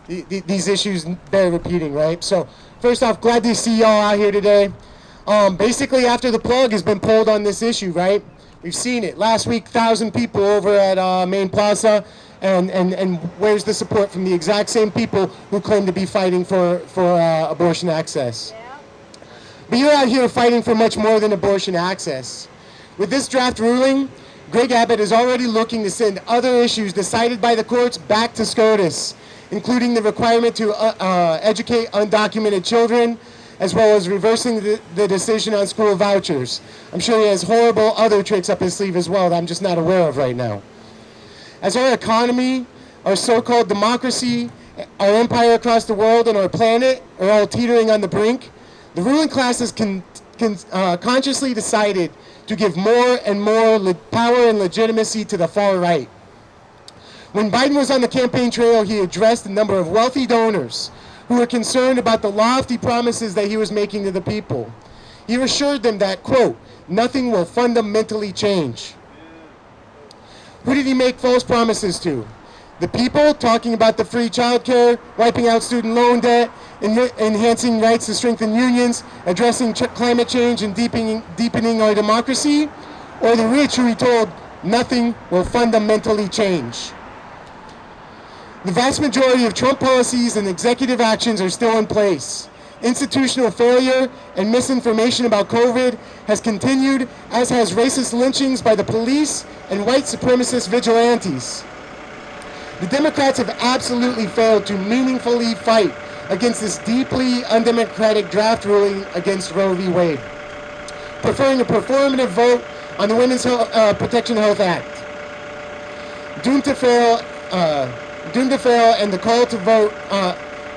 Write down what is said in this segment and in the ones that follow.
these issues bear repeating, right? So first off, glad to see y'all out here today. Basically, after the plug has been pulled on this issue, right? We've seen it. Last week, 1,000 people over at Main Plaza, and where's the support from the exact same people who claim to be fighting for abortion access? Yeah. But you're out here fighting for much more than abortion access. With this draft ruling, Greg Abbott is already looking to send other issues decided by the courts back to SCOTUS, including the requirement to educate undocumented children, as well as reversing the decision on school vouchers. I'm sure he has horrible other tricks up his sleeve as well that I'm just not aware of right now. As our economy, our so-called democracy, our empire across the world, and our planet are all teetering on the brink, the ruling class has consciously decided to give more and more power and legitimacy to the far right. When Biden was on the campaign trail, he addressed a number of wealthy donors who were concerned about the lofty promises that he was making to the people. He assured them that, quote, nothing will fundamentally change. Who did he make false promises to? The people, talking about the free childcare, wiping out student loan debt, enhancing rights to strengthen unions, addressing climate change, and deepening our democracy? Or the rich who he told nothing will fundamentally change? The vast majority of Trump policies and executive actions are still in place. Institutional failure and misinformation about COVID has continued, as has racist lynchings by the police and white supremacist vigilantes. The Democrats have absolutely failed to meaningfully fight against this deeply undemocratic draft ruling against Roe v. Wade, preferring a performative vote on the Women's Protection Health Act. Doomed to fail, and the call to vote,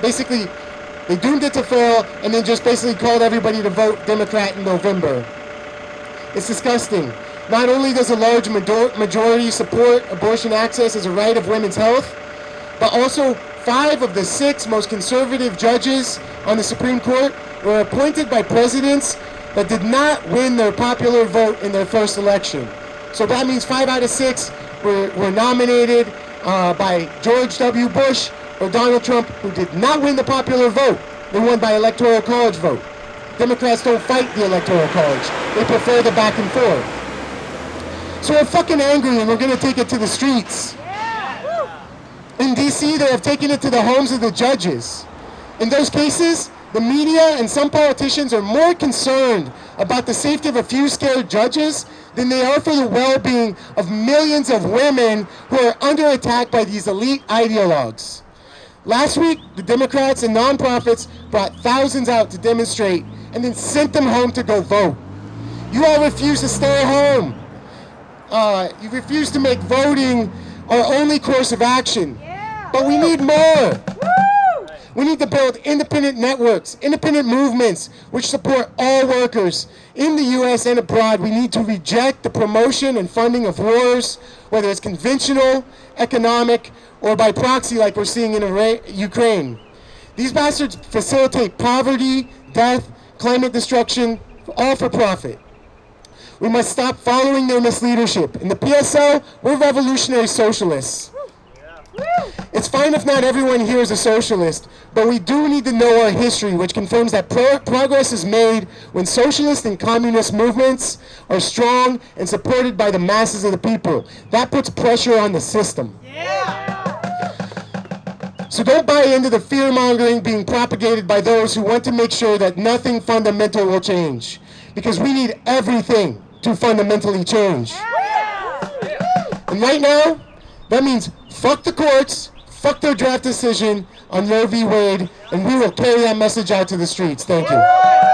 basically, they doomed it to fail and then just basically called everybody to vote Democrat in November. It's disgusting. Not only does a large majority support abortion access as a right of women's health, but also 5 of the 6 most conservative judges on the Supreme Court were appointed by presidents that did not win their popular vote in their first election. So that means 5 out of 6 were nominated by George W. Bush or Donald Trump, who did not win the popular vote. They won by electoral college vote. Democrats don't fight the electoral college. They prefer the back and forth. So we're fucking angry and we're gonna take it to the streets. In DC, they have taken it to the homes of the judges. In those cases, the media and some politicians are more concerned about the safety of a few scared judges than they are for the well-being of millions of women who are under attack by these elite ideologues. Last week, the Democrats and nonprofits brought thousands out to demonstrate and then sent them home to go vote. You all refuse to stay home. You refuse to make voting our only course of action. But we need more. We need to build independent networks, independent movements which support all workers in the U.S. and abroad. We need to reject the promotion and funding of wars, whether it's conventional, economic, or by proxy like we're seeing in Ukraine. These bastards facilitate poverty, death, climate destruction, all for profit. We must stop following their misleadership. In the PSL, we're revolutionary socialists. It's fine if not everyone here is a socialist, but we do need to know our history, which confirms that progress is made when socialist and communist movements are strong and supported by the masses of the people. That puts pressure on the system. So don't buy into the fear-mongering being propagated by those who want to make sure that nothing fundamental will change, because we need everything to fundamentally change. And right now, that means fuck the courts, fuck their draft decision on Roe v. Wade, and we will carry that message out to the streets. Thank you.